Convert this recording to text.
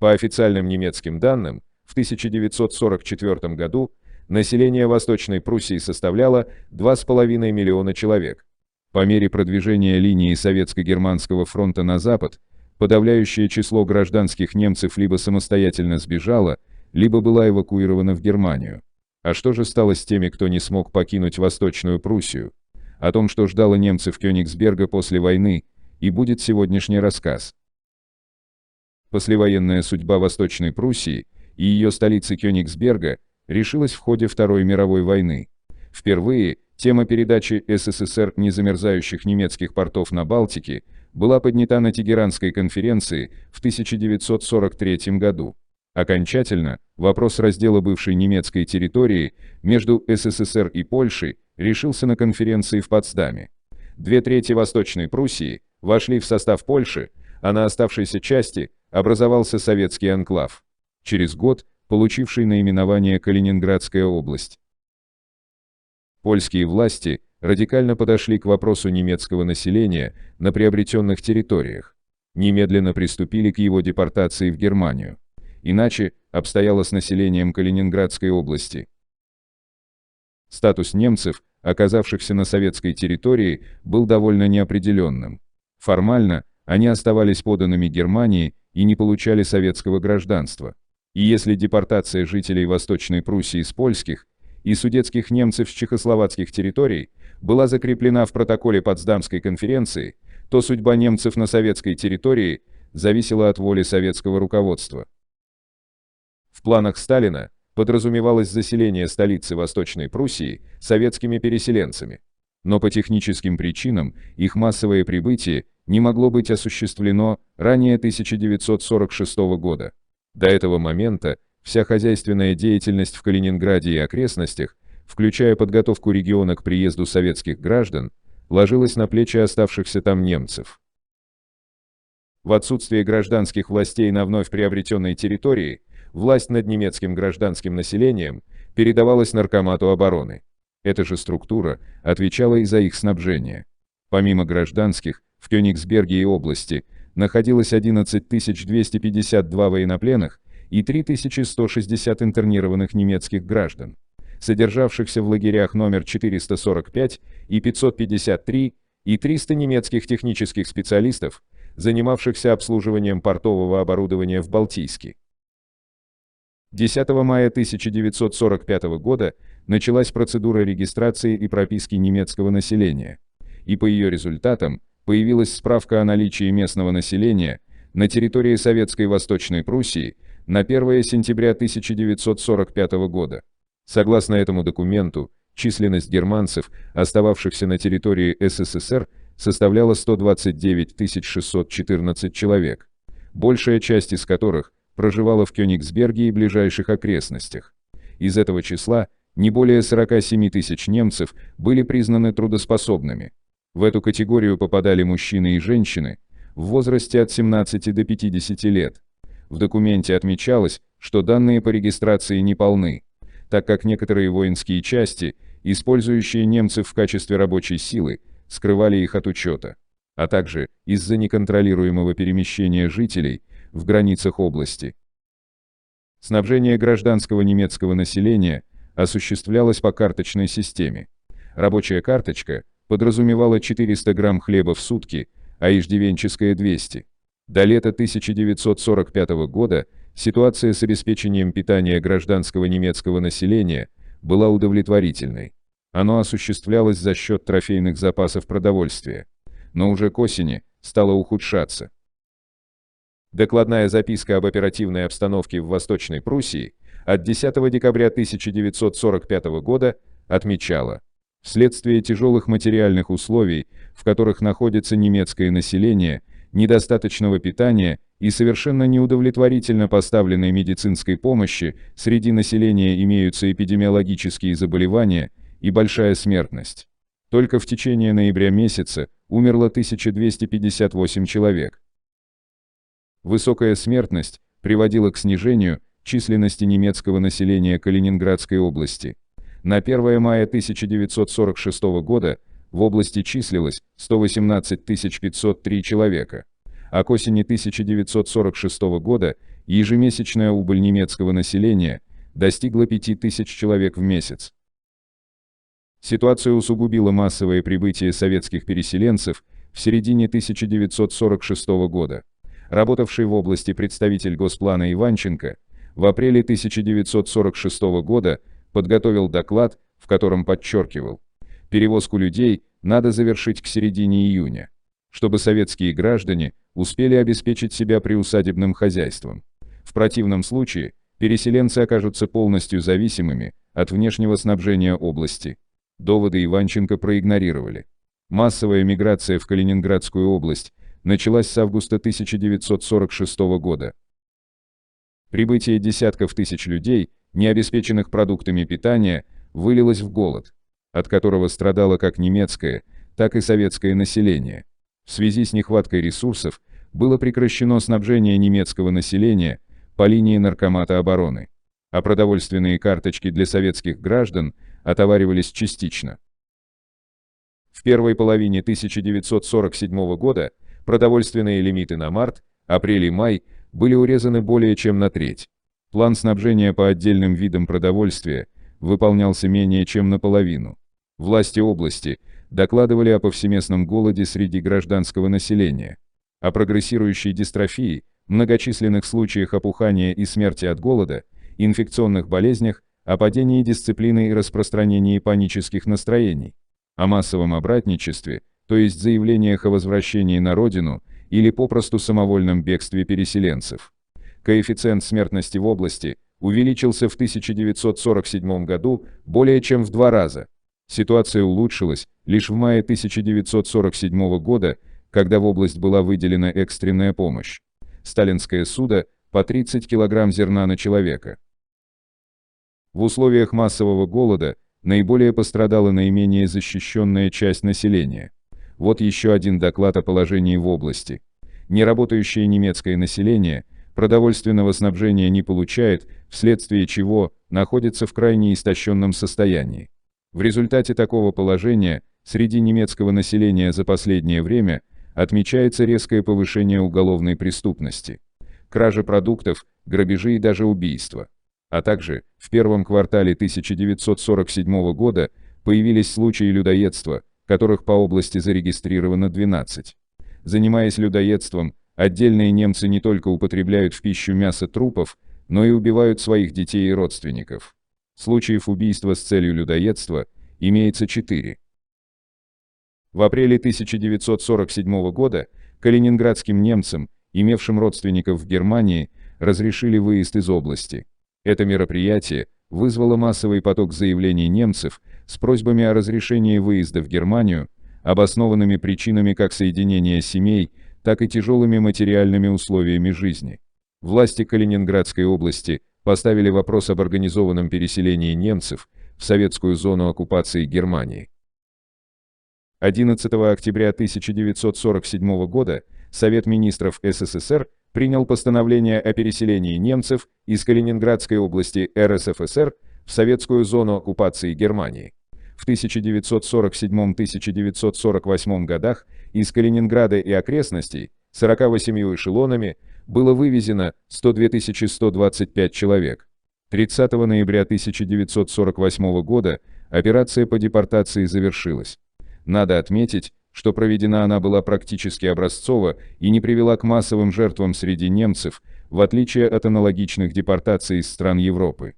По официальным немецким данным, в 1944 году население Восточной Пруссии составляло 2,5 миллиона человек. По мере продвижения линии Советско-Германского фронта на запад, подавляющее число гражданских немцев либо самостоятельно сбежало, либо была эвакуирована в Германию. А что же стало с теми, кто не смог покинуть Восточную Пруссию? О том, что ждало немцев Кёнигсберга после войны, и будет сегодняшний рассказ. Послевоенная судьба Восточной Пруссии и ее столицы Кёнигсберга решилась в ходе Второй мировой войны. Впервые тема передачи СССР незамерзающих немецких портов на Балтике была поднята на Тегеранской конференции в 1943 году. Окончательно вопрос раздела бывшей немецкой территории между СССР и Польшей решился на конференции в Потсдаме. 2/3 Восточной Пруссии вошли в состав Польши, а на оставшейся части образовался советский анклав, через год получивший наименование Калининградская область. Польские власти радикально подошли к вопросу немецкого населения на приобретенных территориях, немедленно приступили к его депортации в Германию. Иначе обстояло с населением Калининградской области. Статус немцев, оказавшихся на советской территории, был довольно неопределенным. Формально они оставались подданными Германии и не получали советского гражданства. И если депортация жителей Восточной Пруссии с польских и судетских немцев с чехословацких территорий была закреплена в протоколе Потсдамской конференции, то судьба немцев на советской территории зависела от воли советского руководства. В планах Сталина подразумевалось заселение столицы Восточной Пруссии советскими переселенцами, но по техническим причинам их массовое прибытие не могло быть осуществлено ранее 1946 года. До этого момента вся хозяйственная деятельность в Калининграде и окрестностях, включая подготовку региона к приезду советских граждан, ложилась на плечи оставшихся там немцев. В отсутствие гражданских властей на вновь приобретенной территории, власть над немецким гражданским населением передавалась Наркомату обороны. Эта же структура отвечала и за их снабжение. Помимо гражданских, в Кёнигсберге и области находилось 11 252 военнопленных и 3160 интернированных немецких граждан, содержавшихся в лагерях номер 445 и 553, и 300 немецких технических специалистов, занимавшихся обслуживанием портового оборудования в Балтийске. 10 мая 1945 года началась процедура регистрации и прописки немецкого населения, и по ее результатам появилась справка о наличии местного населения на территории Советской Восточной Пруссии на 1 сентября 1945 года. Согласно этому документу, численность германцев, остававшихся на территории СССР, составляла 129 614 человек, большая часть из которых проживала в Кёнигсберге и ближайших окрестностях. Из этого числа не более 47 тысяч немцев были признаны трудоспособными. В эту категорию попадали мужчины и женщины в возрасте от 17 до 50 лет. В документе отмечалось, что данные по регистрации не полны, так как некоторые воинские части, использующие немцев в качестве рабочей силы, скрывали их от учета, а также из-за неконтролируемого перемещения жителей в границах области. Снабжение гражданского немецкого населения осуществлялось по карточной системе. Рабочая карточка подразумевала 400 грамм хлеба в сутки, а иждивенческая 200. До лета 1945 года ситуация с обеспечением питания гражданского немецкого населения была удовлетворительной. Оно осуществлялось за счет трофейных запасов продовольствия, но уже к осени стало ухудшаться. Докладная записка об оперативной обстановке в Восточной Пруссии от 10 декабря 1945 года отмечала: вследствие тяжелых материальных условий, в которых находится немецкое население, недостаточного питания и совершенно неудовлетворительно поставленной медицинской помощи, среди населения имеются эпидемиологические заболевания и большая смертность. Только в течение ноября месяца умерло 1258 человек. Высокая смертность приводила к снижению численности немецкого населения Калининградской области. На 1 мая 1946 года в области числилось 118 503 человека, а к осени 1946 года ежемесячная убыль немецкого населения достигла 5000 человек в месяц. Ситуацию усугубило массовое прибытие советских переселенцев в середине 1946 года. Работавший в области представитель Госплана Иванченко в апреле 1946 года подготовил доклад, в котором подчеркивал: перевозку людей надо завершить к середине июня, чтобы советские граждане успели обеспечить себя приусадебным хозяйством. В противном случае переселенцы окажутся полностью зависимыми от внешнего снабжения области. Доводы Иванченко проигнорировали. Массовая миграция в Калининградскую область началась с августа 1946 года. Прибытие десятков тысяч людей, не обеспеченных продуктами питания, вылилось в голод, от которого страдало как немецкое, так и советское население. В связи с нехваткой ресурсов было прекращено снабжение немецкого населения по линии Наркомата обороны, а продовольственные карточки для советских граждан отоваривались частично. В первой половине 1947 года продовольственные лимиты на март, апрель и май были урезаны более чем на треть. План снабжения по отдельным видам продовольствия выполнялся менее чем наполовину. Власти области докладывали о повсеместном голоде среди гражданского населения, о прогрессирующей дистрофии, многочисленных случаях опухания и смерти от голода, инфекционных болезнях, о падении дисциплины и распространении панических настроений, о массовом обратничестве, то есть заявлениях о возвращении на родину или попросту самовольном бегстве переселенцев. Коэффициент смертности в области увеличился в 1947 году более чем в 2 раза. Ситуация улучшилась лишь в мае 1947 года, когда в область была выделена экстренная помощь. Сталинское судо по 30 кг зерна на человека. В условиях массового голода наиболее пострадала наименее защищенная часть населения. Вот еще один доклад о положении в области. Неработающее немецкое население продовольственного снабжения не получает, вследствие чего находится в крайне истощенном состоянии. В результате такого положения среди немецкого населения за последнее время отмечается резкое повышение уголовной преступности, кражи продуктов, грабежи и даже убийства. А также в первом квартале 1947 года появились случаи людоедства, которых по области зарегистрировано 12. Занимаясь людоедством, отдельные немцы не только употребляют в пищу мясо трупов, но и убивают своих детей и родственников. Случаев убийства с целью людоедства имеется 4. В апреле 1947 года калининградским немцам, имевшим родственников в Германии, разрешили выезд из области. Это мероприятие вызвало массовый поток заявлений немцев с просьбами о разрешении выезда в Германию, обоснованными причинами как соединения семей, так и тяжелыми материальными условиями жизни. Власти Калининградской области поставили вопрос об организованном переселении немцев в советскую зону оккупации Германии. 11 октября 1947 года Совет министров СССР принял постановление о переселении немцев из Калининградской области РСФСР в советскую зону оккупации Германии. В 1947-1948 годах из Калининграда и окрестностей 48 эшелонами было вывезено 102 125 человек. 30 ноября 1948 года операция по депортации завершилась. Надо отметить, что проведена она была практически образцово и не привела к массовым жертвам среди немцев, в отличие от аналогичных депортаций из стран Европы.